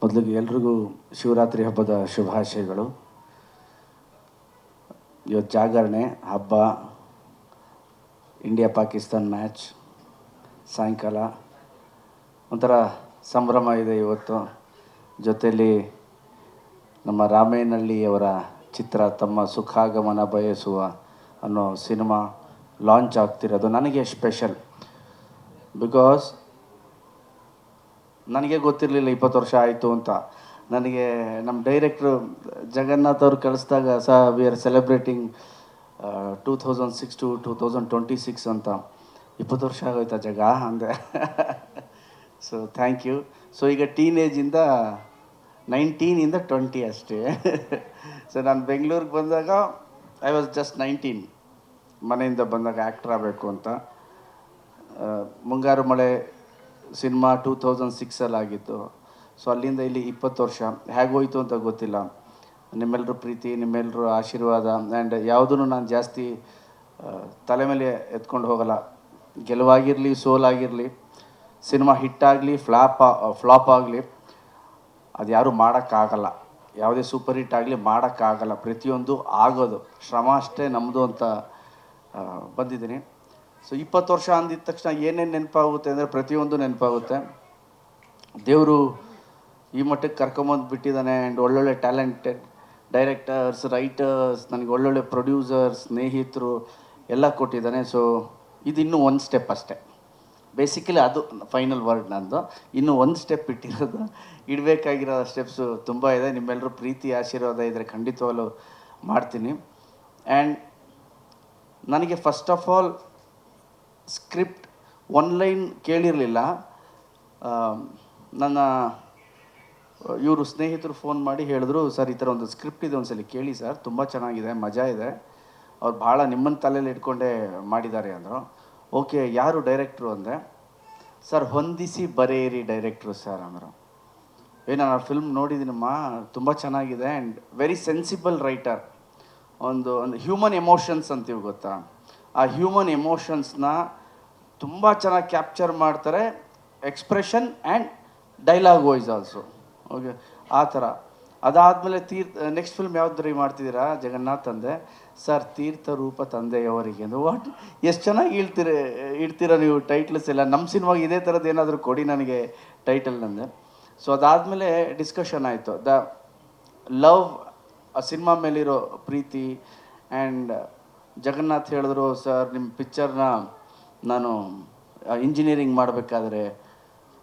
ಮೊದಲಿಗೆ ಎಲ್ರಿಗೂ ಶಿವರಾತ್ರಿ ಹಬ್ಬದ ಶುಭಾಶಯಗಳು. ಇವತ್ತು ಜಾಗರಣೆ ಹಬ್ಬ, ಇಂಡಿಯಾ ಪಾಕಿಸ್ತಾನ್ ಮ್ಯಾಚ್, ಸಾಯಂಕಾಲ ಒಂಥರ ಸಂಭ್ರಮ ಇದೆ ಇವತ್ತು. ಜೊತೆಯಲ್ಲಿ ನಮ್ಮ ರಾಮೇನಹಳ್ಳಿಯವರ ಚಿತ್ರ ತಮ್ಮ ಸುಖಾಗಮನ ಬಯಸುವ ಅನ್ನೋ ಸಿನಿಮಾ ಲಾಂಚ್ ಆಗ್ತಿರೋದು ನನಗೆ ಸ್ಪೆಷಲ್. ಬಿಕಾಸ್ ನನಗೆ ಗೊತ್ತಿರಲಿಲ್ಲ 20 ವರ್ಷ ಆಯಿತು ಅಂತ. ನನಗೆ ನಮ್ಮ ಡೈರೆಕ್ಟ್ರು ಜಗನ್ನಾಥ್ ಅವ್ರು ಕಳಿಸಿದಾಗ ವಿ ಆರ್ ಸೆಲೆಬ್ರೇಟಿಂಗ್ 2006 to 2026 ಅಂತ. 20 ವರ್ಷ ಆಗೋಯ್ತಾ ಜಗ ಅಂದೆ. So thank you. ಸೊ ಈಗ ಟೀನೇಜಿಂದ 19ಇಂದ 20 ಅಷ್ಟೇ. ಸೊ ನಾನು ಬೆಂಗಳೂರಿಗೆ ಬಂದಾಗ ಐ ವಾಸ್ ಜಸ್ಟ್ 19, ಮನೆಯಿಂದ ಬಂದಾಗ ಆ್ಯಕ್ಟ್ರ್ ಆಗಬೇಕು ಅಂತ. ಮುಂಗಾರು ಮಳೆ ಸಿನಿಮಾ 2006 ಆಗಿತ್ತು. ಸೊ ಅಲ್ಲಿಂದ ಇಲ್ಲಿ 20 ವರ್ಷ ಹೇಗೋಯ್ತು ಅಂತ ಗೊತ್ತಿಲ್ಲ. ನಿಮ್ಮೆಲ್ಲರ ಪ್ರೀತಿ, ನಿಮ್ಮೆಲ್ಲರ ಆಶೀರ್ವಾದ ಆ್ಯಂಡ್ ಯಾವುದೂ ನಾನು ಜಾಸ್ತಿ ತಲೆ ಮೇಲೆ ಎತ್ಕೊಂಡು ಹೋಗಲ್ಲ. ಗೆಲುವಾಗಿರಲಿ, ಸೋಲಾಗಿರಲಿ, ಸಿನಿಮಾ ಹಿಟ್ಟಾಗಲಿ, ಫ್ಲಾಪ್ ಆಗಲಿ, ಅದು ಯಾರೂ ಮಾಡೋಕ್ಕಾಗಲ್ಲ. ಯಾವುದೇ ಸೂಪರ್ ಹಿಟ್ ಆಗಲಿ ಮಾಡೋಕ್ಕಾಗಲ್ಲ. ಪ್ರತಿಯೊಂದು ಆಗೋದು ಶ್ರಮ ಅಷ್ಟೇ ನಮ್ಮದು ಅಂತ ಬಂದಿದ್ದೀನಿ. ಸೊ 20 ವರ್ಷ ಅಂದಿದ ತಕ್ಷಣ ಏನೇನು ನೆನಪಾಗುತ್ತೆ ಅಂದರೆ ಪ್ರತಿಯೊಂದು ನೆನಪಾಗುತ್ತೆ. ದೇವರು ಈ ಮಟ್ಟಕ್ಕೆ ಕರ್ಕೊಂಬಂದು ಬಿಟ್ಟಿದ್ದಾನೆ. ಆ್ಯಂಡ್ ಒಳ್ಳೊಳ್ಳೆ ಟ್ಯಾಲೆಂಟೆಡ್ ಡೈರೆಕ್ಟರ್ಸ್, ರೈಟರ್ಸ್, ನನಗೆ ಒಳ್ಳೊಳ್ಳೆ ಪ್ರೊಡ್ಯೂಸರ್ಸ್, ಸ್ನೇಹಿತರು ಎಲ್ಲ ಕೊಟ್ಟಿದ್ದಾನೆ. ಸೊ ಇದು ಇನ್ನೂ ಒಂದು ಸ್ಟೆಪ್ ಅಷ್ಟೇ. ಬೇಸಿಕಲಿ ಅದು ಫೈನಲ್ ವರ್ಡ್ ನಂದು. ಇನ್ನೂ ಒಂದು ಸ್ಟೆಪ್ ಇಟ್ಟಿರೋದು. ಇಡಬೇಕಾಗಿರೋ ಸ್ಟೆಪ್ಸು ತುಂಬ ಇದೆ. ನಿಮ್ಮೆಲ್ಲರೂ ಪ್ರೀತಿ ಆಶೀರ್ವಾದ ಇದ್ದರೆ ಖಂಡಿತವಾಗ್ಲೂ ಮಾಡ್ತೀನಿ. ಆ್ಯಂಡ್ ನನಗೆ first of all script line ಕೇಳಿರಲಿಲ್ಲ. ನನ್ನ ಇವರು ಸ್ನೇಹಿತರು ಫೋನ್ ಮಾಡಿ ಹೇಳಿದ್ರು, ಸರ್ ಈ ಥರ ಒಂದು ಸ್ಕ್ರಿಪ್ಟ್ ಇದೆ, ಒಂದ್ಸಲ ಕೇಳಿ ಸರ್, ತುಂಬ ಚೆನ್ನಾಗಿದೆ, ಮಜಾ ಇದೆ, ಅವ್ರು ಭಾಳ ನಿಮ್ಮನ್ನ ತಲೆಯಲ್ಲಿ ಇಟ್ಕೊಂಡೇ ಮಾಡಿದ್ದಾರೆ ಅಂದರು. ಓಕೆ, ಯಾರು ಡೈರೆಕ್ಟ್ರು ಅಂದೆ. ಸರ್ ಹೊಂದಿಸಿ ಬರೆಯಿರಿ ಡೈರೆಕ್ಟ್ರು ಸರ್ ಅಂದರು. ನಾನು ಆ ಫಿಲ್ಮ್ ನೋಡಿದ್ದೀನಮ್ಮ, ತುಂಬ ಚೆನ್ನಾಗಿದೆ ಆ್ಯಂಡ್ ವೆರಿ ಸೆನ್ಸಿಬಲ್ ರೈಟರ್. ಒಂದು ಹ್ಯೂಮನ್ ಎಮೋಷನ್ಸ್ ಅಂತೀವಿ ಗೊತ್ತಾ, ಆ ಹ್ಯೂಮನ್ ಎಮೋಷನ್ಸ್ನ ತುಂಬ ಚೆನ್ನಾಗಿ ಕ್ಯಾಪ್ಚರ್ ಮಾಡ್ತಾರೆ. Expression and dialogue voice also. Okay, ಆ ಥರ. ಅದಾದಮೇಲೆ ನೆಕ್ಸ್ಟ್ ಫಿಲ್ಮ್ ಯಾವ್ದು ಮಾಡ್ತಿದ್ದೀರಾ ಜಗನ್ನಾಥ್ ಅಂದೆ. ಸರ್ ತೀರ್ಥ ರೂಪ ತಂದೆಯವರಿಗೆ ಅಂದು. ವಾಟ್, ಎಷ್ಟು ಚೆನ್ನಾಗಿ ಇಡ್ತೀರ ನೀವು ಟೈಟ್ಲ್ಸ್ ಎಲ್ಲ. ನಮ್ಮ ಸಿನಿಮಾಗೆ ಇದೇ ಥರದ್ದು ಏನಾದರೂ ಕೊಡಿ ನನಗೆ ಟೈಟಲ್ ಅಂದೆ. ಸೊ ಅದಾದಮೇಲೆ ಡಿಸ್ಕಷನ್ ಆಯಿತು. ಲವ್, ಆ ಸಿನಿಮಾ ಮೇಲಿರೋ ಪ್ರೀತಿ. ಆ್ಯಂಡ್ ಜಗನ್ನಾಥ್ ಹೇಳಿದ್ರು, ಸರ್ ನಿಮ್ಮ ಪಿಕ್ಚರ್ನ ನಾನು ಇಂಜಿನಿಯರಿಂಗ್ ಮಾಡಬೇಕಾದ್ರೆ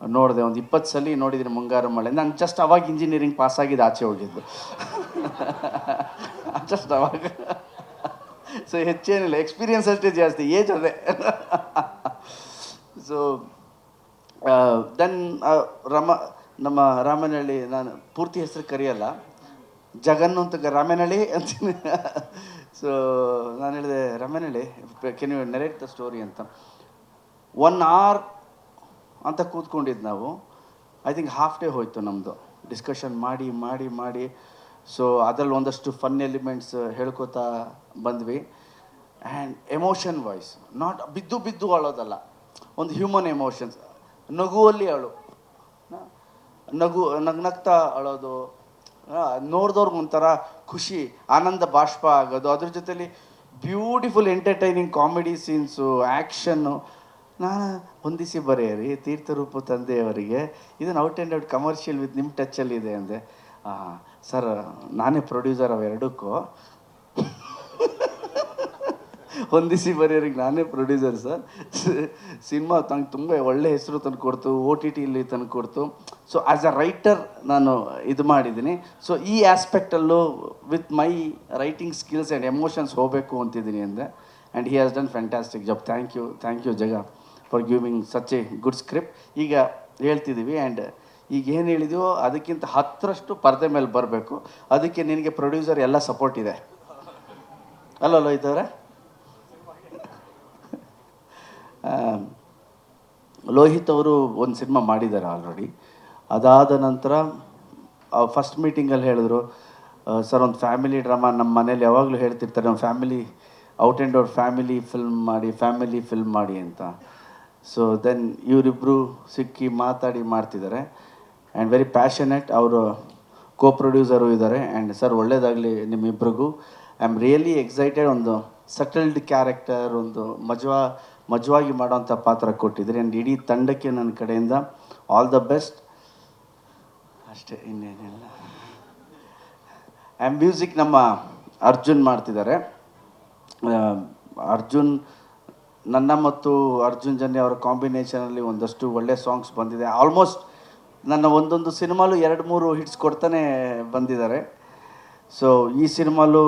ನೋಡಿದೆ, ಒಂದು 20 ಸಲ ನೋಡಿದ್ದೀನಿ ಮುಂಗಾರು ಮಳೆ. ನಾನು ಜಸ್ಟ್ ಅವಾಗ ಇಂಜಿನಿಯರಿಂಗ್ ಪಾಸಾಗಿದ್ದು ಆಚೆ ಹೋಗಿದ್ದು. ಜಸ್ಟ್ ಅವಾಗ. ಸೊ ಹೆಚ್ಚೇನಿಲ್ಲ, ಎಕ್ಸ್ಪೀರಿಯನ್ಸ್ ಅಷ್ಟೇ ಜಾಸ್ತಿ, ಏಜ್ ಅದೇ. ಸೊ ದೆನ್ ನಮ್ಮ ರಾಮನಹಳ್ಳಿ, ನಾನು ಪೂರ್ತಿ ಹೆಸರು ಕರೆಯಲ್ಲ, ಜಗನ್ನು ಅಂತ ರಾಮನಹಳ್ಳಿ ಅಂತೀನಿ. ಸೊ ನಾನು ಹೇಳಿದೆ, Ramanahalli can you narrate the story ಅಂತ. 1 hour ಅಂತ ಕೂತ್ಕೊಂಡಿದ್ದು ನಾವು. ಐ ಥಿಂಕ್ ಹಾಫ್ ಡೇ ಹೋಯಿತು ನಮ್ಮದು ಡಿಸ್ಕಷನ್ ಮಾಡಿ ಮಾಡಿ ಮಾಡಿ. ಸೊ ಅದರಲ್ಲಿ ಒಂದಷ್ಟು ಫನ್ ಎಲಿಮೆಂಟ್ಸ್ ಹೇಳ್ಕೊತಾ ಬಂದ್ವಿ. ಆ್ಯಂಡ್ ಎಮೋಷನ್ ವಾಯ್ಸ್, ನಾಟ್ ಬಿದ್ದು ಅಳೋದಲ್ಲ, ಒಂದು ಹ್ಯೂಮನ್ ಎಮೋಷನ್ಸ್. ನಗುವಲ್ಲಿ ಅಳು, ನಗ್ನಗ್ತಾ ಅಳೋದು, ನೋಡಿದವ್ರಿಗೆ ಒಂಥರ ಖುಷಿ, ಆನಂದ ಬಾಷ್ಪ ಆಗೋದು. ಅದ್ರ ಜೊತೆಲಿ beautiful entertaining comedy scenes, action. ನಾನು ಹೊಂದಿಸಿ ಬರೆಯಿರಿ ತೀರ್ಥರೂಪ ತಂದೆಯವರಿಗೆ, ಇದನ್ನು out and out commercial with ನಿಮ್ಮ ಟಚ್ಚಲ್ಲಿದೆ ಅಂದೆ. ಸರ್ ನಾನೇ ಪ್ರೊಡ್ಯೂಸರ್ ಅವೆರಡಕ್ಕೂ. ಹೊಂದಿಸಿ ಬರೆಯೋರಿಗೆ ನಾನೇ ಪ್ರೊಡ್ಯೂಸರ್ ಸರ್. ಸಿನಿಮಾ ನಂಗೆ ತುಂಬ ಒಳ್ಳೆ ಹೆಸರು ತಂದು ಕೊಡ್ತು, OTTಲಿ ತಂದು ಕೊಡ್ತು. ಸೊ ಆ್ಯಸ್ ಅ ರೈಟರ್ ನಾನು ಇದು ಮಾಡಿದ್ದೀನಿ. ಸೊ ಈ ಆಸ್ಪೆಕ್ಟಲ್ಲೂ with my writing skills and emotions ಹೋಗಬೇಕು ಅಂತಿದ್ದೀನಿ ಅಂದೆ. And he has done fantastic job. Thank you Jaga for giving such a good script. ಈಗ ಹೇಳ್ತಿದ್ದೀವಿ, ಆ್ಯಂಡ್ ಈಗ ಏನು ಹೇಳಿದೆಯೋ ಅದಕ್ಕಿಂತ 10ರಷ್ಟು ಪರದೆ ಮೇಲೆ ಬರಬೇಕು. ಅದಕ್ಕೆ ನಿನಗೆ ಪ್ರೊಡ್ಯೂಸರ್ ಎಲ್ಲ ಸಪೋರ್ಟ್ ಇದೆ ಅಲ್ಲಲ್ಲ ಇದ್ದವ್ರೆ. ಲೋಹಿತ್ ಅವರು ಒಂದು ಸಿನಿಮಾ ಮಾಡಿದ್ದಾರೆ ಆಲ್ರೆಡಿ. ಅದಾದ ನಂತರ ಫಸ್ಟ್ ಮೀಟಿಂಗಲ್ಲಿ ಹೇಳಿದ್ರು, ಸರ್ ಒಂದು ಫ್ಯಾಮಿಲಿ ಡ್ರಾಮಾ, ನಮ್ಮ ಮನೇಲಿ ಯಾವಾಗಲೂ ಹೇಳ್ತಿರ್ತಾರೆ, ನಮ್ಮ family out and out family film ಮಾಡಿ ಅಂತ. ಸೊ ದೆನ್ ಇವರಿಬ್ಬರು ಸಿಕ್ಕಿ ಮಾತಾಡಿ ಮಾಡ್ತಿದ್ದಾರೆ. And very passionate. ಅವರು ಕೋ-ಪ್ರೊಡ್ಯೂಸರು ಇದ್ದಾರೆ. ಆ್ಯಂಡ್ ಸರ್ ಒಳ್ಳೆಯದಾಗಲಿ ನಿಮ್ಮಿಬ್ಬರಿಗೂ. I am really excited. ಒಂದು ಸಟಲ್ಡ್ ಕ್ಯಾರೆಕ್ಟರ್, ಒಂದು ಮಜವಾಗಿ ಮಾಡೋಂಥ ಪಾತ್ರ ಕೊಟ್ಟಿದ್ರಿ. ಆ್ಯಂಡ್ ಇಡೀ ತಂಡಕ್ಕೆ ನನ್ನ ಕಡೆಯಿಂದ ಆಲ್ ದ ಬೆಸ್ಟ್. ಅಷ್ಟೇ, ಇನ್ನೇನಿಲ್ಲ. ಆ್ಯಂಡ್ ಮ್ಯೂಸಿಕ್ ನಮ್ಮ ಅರ್ಜುನ್ ಮಾಡ್ತಿದ್ದಾರೆ. ಅರ್ಜುನ್, ನನ್ನ ಮತ್ತು ಅರ್ಜುನ್ ಜನ್ಯ ಅವರ ಕಾಂಬಿನೇಷನಲ್ಲಿ ಒಂದಷ್ಟು ಒಳ್ಳೆ ಸಾಂಗ್ಸ್ ಬಂದಿದೆ. ಆಲ್ಮೋಸ್ಟ್ ನನ್ನ ಒಂದೊಂದು ಸಿನಿಮಾಲು 2-3 ಹಿಟ್ಸ್ ಕೊಡ್ತಾನೆ ಬಂದಿದ್ದಾರೆ. ಸೊ ಈ ಸಿನಿಮಾಲು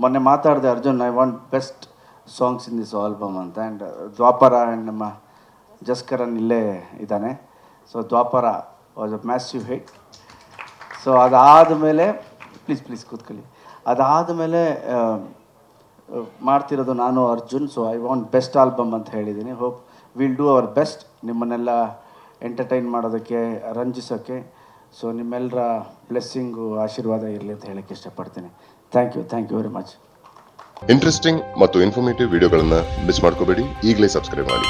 ಮೊನ್ನೆ ಮಾತಾಡಿದೆ, Arjun I want best songs in this album ಅಂತ. ಆ್ಯಂಡ್ ದ್ವಾಪರ ಆ್ಯಂಡ್ ನಮ್ಮ ಜಸ್ಕರನ್ ಇಲ್ಲೇ ಇದ್ದಾನೆ. ಸೊ ದ್ವಾಪರ was a massive hit. So ಅದಾದಮೇಲೆ ಪ್ಲೀಸ್ ಕೂತ್ಕೊಳ್ಳಿ. ಅದಾದಮೇಲೆ ಮಾಡ್ತಿರೋದು ನಾನು Arjun. So I want best album ಅಂತ ಹೇಳಿದ್ದೀನಿ. Hope will do our best ನಿಮ್ಮನ್ನೆಲ್ಲ ಎಂಟರ್ಟೈನ್ ಮಾಡೋದಕ್ಕೆ, ರಂಜಿಸೋಕ್ಕೆ. ಸೊ ನಿಮ್ಮೆಲ್ಲರ ಬ್ಲೆಸ್ಸಿಂಗು, ಆಶೀರ್ವಾದ ಇರಲಿ ಅಂತ ಹೇಳಕ್ಕೆ ಇಷ್ಟಪಡ್ತೀನಿ. Thank you very much. Interesting ಮತ್ತು ಇನ್ಫಾರ್ಮೇಟಿವ್ ವಿಡಿಯೋಗಳನ್ನು ಮಿಸ್ ಮಾಡ್ಕೋಬೇಡಿ. ಈಗಲೇ ಸಬ್ಸ್ಕ್ರೈಬ್ ಮಾಡಿ.